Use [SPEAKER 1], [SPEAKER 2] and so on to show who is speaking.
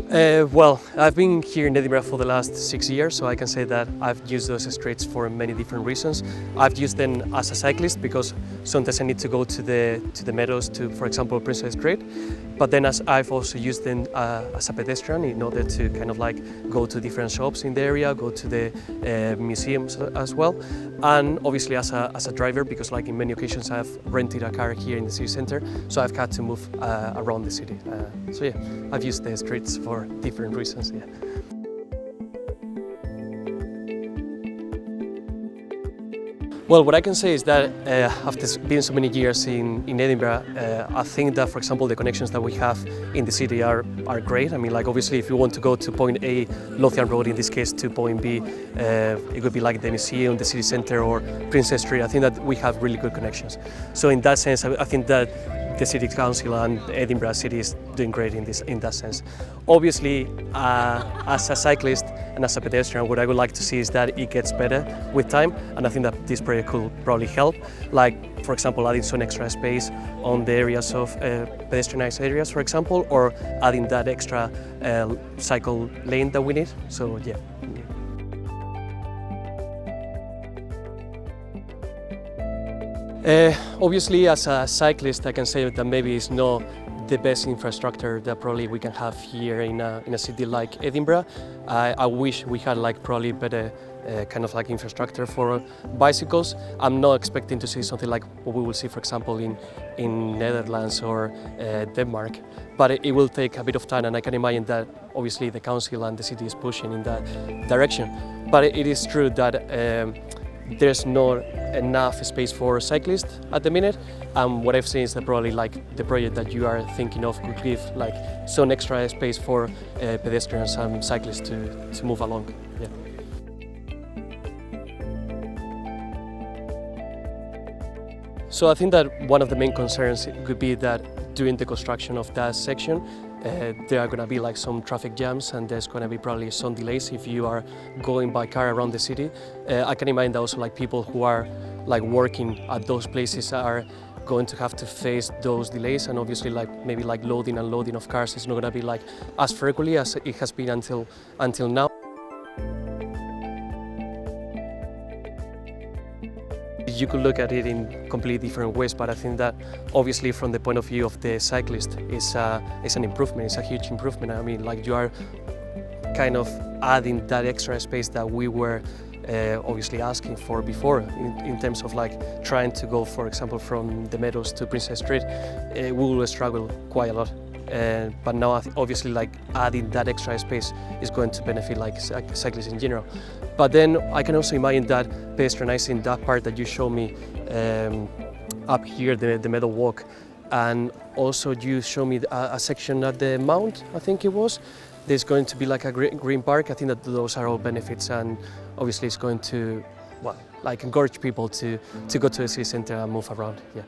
[SPEAKER 1] Well, I've been here in Edinburgh for the last 6 years, so I can say that I've used those streets for many different reasons. I've used them as a cyclist because sometimes I need to go to the Meadows to, for example, Princess Street. But then I've also used them as a pedestrian in order to kind of like go to different shops in the area, go to the museums as well, and obviously as a driver because like in many occasions I've rented a car here in the city centre, so I've had to move around the city. So yeah, I've used the streets for different reasons. Yeah. Well, what I can say is that after being so many years in Edinburgh, I think that, for example, the connections that we have in the city are great. I mean, like obviously, if you want to go to point A, Lothian Road, in this case, to point B, it could be like the museum, the city centre, or Princess Street. I think that we have really good connections. So in that sense, I think that the City Council and Edinburgh City is doing great in that sense. Obviously, as a cyclist and as a pedestrian, what I would like to see is that it gets better with time, and I think that this project could probably help. Like, for example, adding some extra space on the areas of pedestrianised areas, for example, or adding that extra cycle lane that we need. So yeah. Obviously, as a cyclist, I can say that maybe it's not the best infrastructure that probably we can have here in a city like Edinburgh. I wish we had like probably better kind of like infrastructure for bicycles. I'm not expecting to see something like what we will see, for example, in Netherlands or Denmark, but it will take a bit of time, and I can imagine that obviously the council and the city is pushing in that direction. But it is true that there's not enough space for cyclists at the minute, and what I've seen is that probably like the project that you are thinking of could give like some extra space for pedestrians and cyclists to move along. Yeah. So I think that one of the main concerns could be that during the construction of that section, there are going to be like some traffic jams, and there's going to be probably some delays if you are going by car around the city. I can imagine that also like people who are like working at those places are going to have to face those delays, and obviously like maybe like loading and unloading of cars is not going to be like as frequently as it has been until now. You could look at it in completely different ways, but I think that obviously from the point of view of the cyclist, it's an improvement, it's a huge improvement. I mean, like you are kind of adding that extra space that we were obviously asking for before in terms of like trying to go, for example, from the Meadows to Princess Street. We will struggle quite a lot. But now obviously like adding that extra space is going to benefit like cyclists in general. But then I can also imagine that pedestrianising that part that you show me up here, the Meadow Walk, and also you show me a section at the Mount, I think it was. There's going to be like a green park. I think that those are all benefits, and obviously it's going to, well, like encourage people to go to the city centre and move around. Yeah.